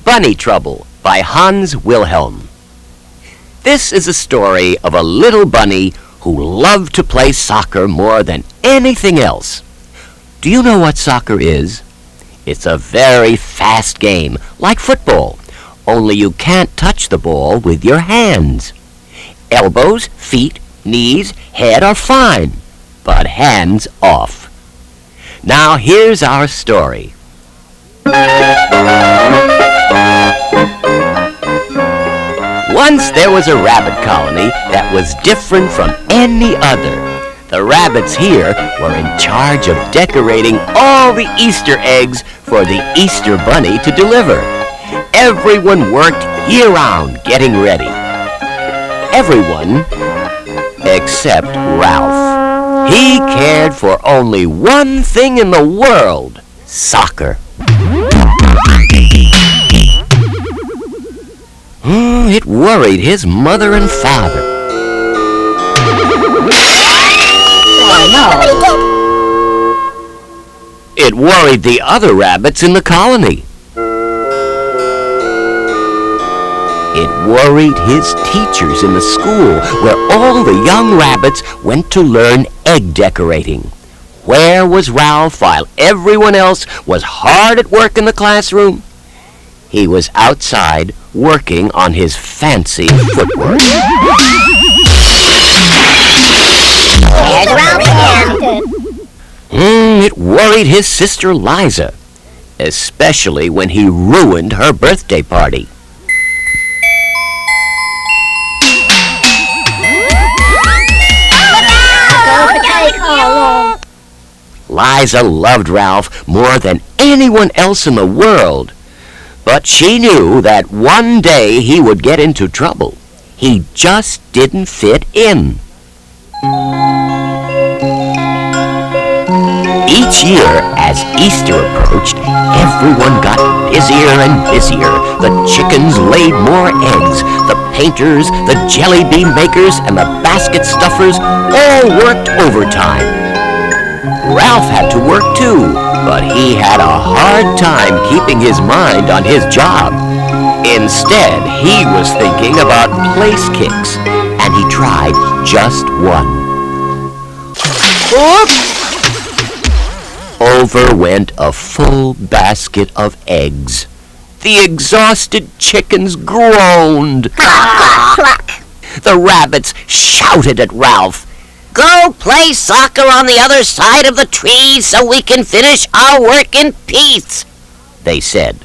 Bunny Trouble by Hans Wilhelm. This is a story of a little bunny who loved to play soccer more than anything else. Do you know what soccer is? It's a very fast game, like football, only you can't touch the ball with your hands. Elbows, feet, knees, head are fine, but hands off. Now here's our story. Once there was a rabbit colony that was different from any other. The rabbits here were in charge of decorating all the Easter eggs for the Easter Bunny to deliver. Everyone worked year-round getting ready. Everyone except Ralph. He cared for only one thing in the world: soccer. It worried his mother and father. Oh, no. It worried the other rabbits in the colony. It worried his teachers in the school where all the young rabbits went to learn egg decorating. Where was Ralph while everyone else was hard at work in the classroom? He was outside working on his fancy footwork. It worried his sister Liza, especially when he ruined her birthday party. Liza loved Ralph more than anyone else in the world. But she knew that one day he would get into trouble. He just didn't fit in. Each year, as Easter approached, everyone got busier and busier. The chickens laid more eggs. The painters, the jelly bean makers, and the basket stuffers all worked overtime. Ralph had to work too, but he had a hard time keeping his mind on his job. Instead, he was thinking about place kicks, and he tried just one. Over went a full basket of eggs. The exhausted chickens groaned. The rabbits shouted at Ralph. Go play soccer on the other side of the trees so we can finish our work in peace, they said.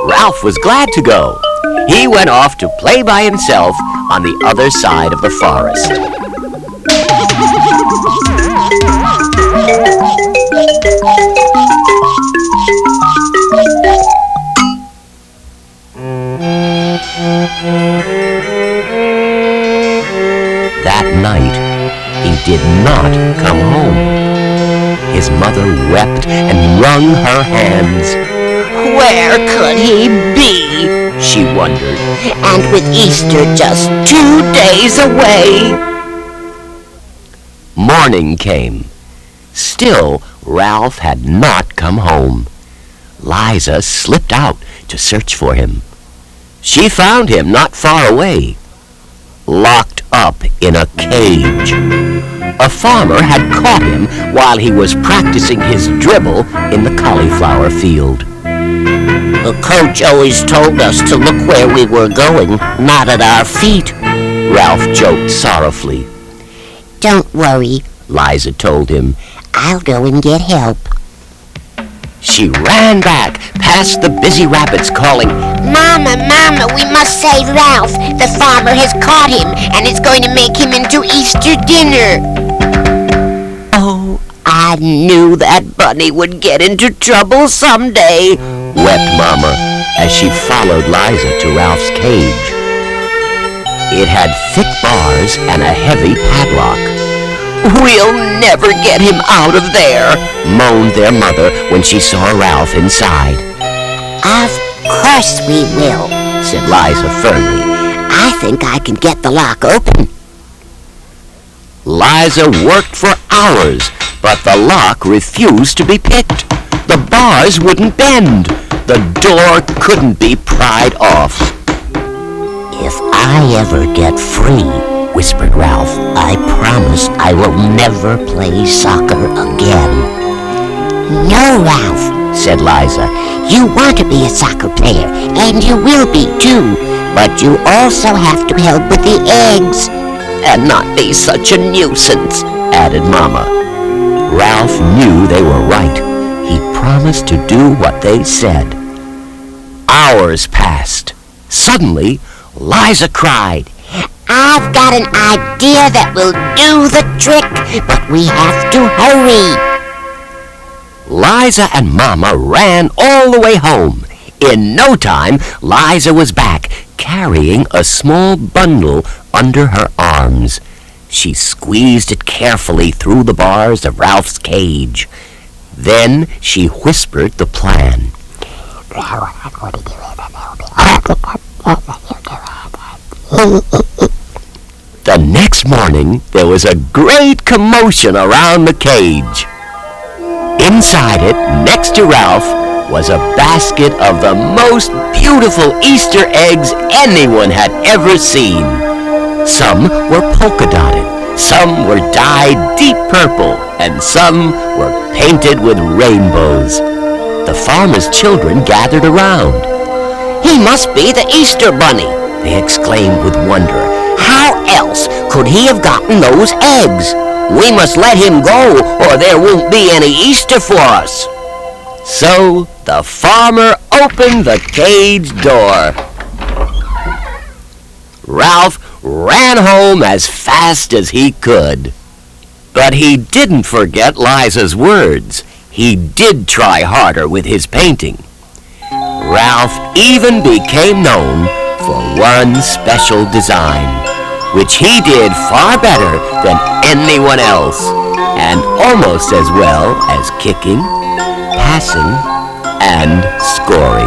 Ralph was glad to go. He went off to play by himself on the other side of the forest. That night, he did not come home. His mother wept and wrung her hands. Where could he be? She wondered. And with Easter just 2 days away. Morning came. Still, Ralph had not come home. Liza slipped out to search for him. She found him not far away, locked up in a cage. A farmer had caught him while he was practicing his dribble in the cauliflower field. The coach always told us to look where we were going, not at our feet, Ralph joked sorrowfully. Don't worry, Liza told him. I'll go and get help. She ran back past the busy rabbits calling, Mama, Mama, we must save Ralph. The farmer has caught him and is going to make him into Easter dinner. Oh, I knew that bunny would get into trouble someday, wept Mama as she followed Liza to Ralph's cage. It had thick bars and a heavy padlock. We'll never get him out of there, moaned their mother when she saw Ralph inside. Of course we will, said Liza firmly. I think I can get the lock open. Liza worked for hours, but the lock refused to be picked. The bars wouldn't bend. The door couldn't be pried off. "If I ever get free," whispered Ralph, "I promise I will never play soccer again." "No, Ralph," said Liza. "You want to be a soccer player, and you will be too. But you also have to help with the eggs." "And not be such a nuisance," added Mama. Ralph knew they were right. He promised to do what they said. Hours passed. Suddenly, Liza cried, "I've got an idea that will do the trick, but we have to hurry." Liza and Mama ran all the way home. In no time, Liza was back, carrying a small bundle under her arms. She squeezed it carefully through the bars of Ralph's cage. Then she whispered the plan. The next morning, there was a great commotion around the cage. Inside it, next to Ralph, was a basket of the most beautiful Easter eggs anyone had ever seen. Some were polka-dotted, some were dyed deep purple, and some were painted with rainbows. The farmer's children gathered around. "He must be the Easter Bunny," they exclaimed with wonder. "How else could he have gotten those eggs? We must let him go, or there won't be any Easter for us." So the farmer opened the cage door. Ralph ran home as fast as he could. But he didn't forget Liza's words. He did try harder with his painting. Ralph even became known for one special design, which he did far better than anyone else, and almost as well as kicking, passing, and scoring.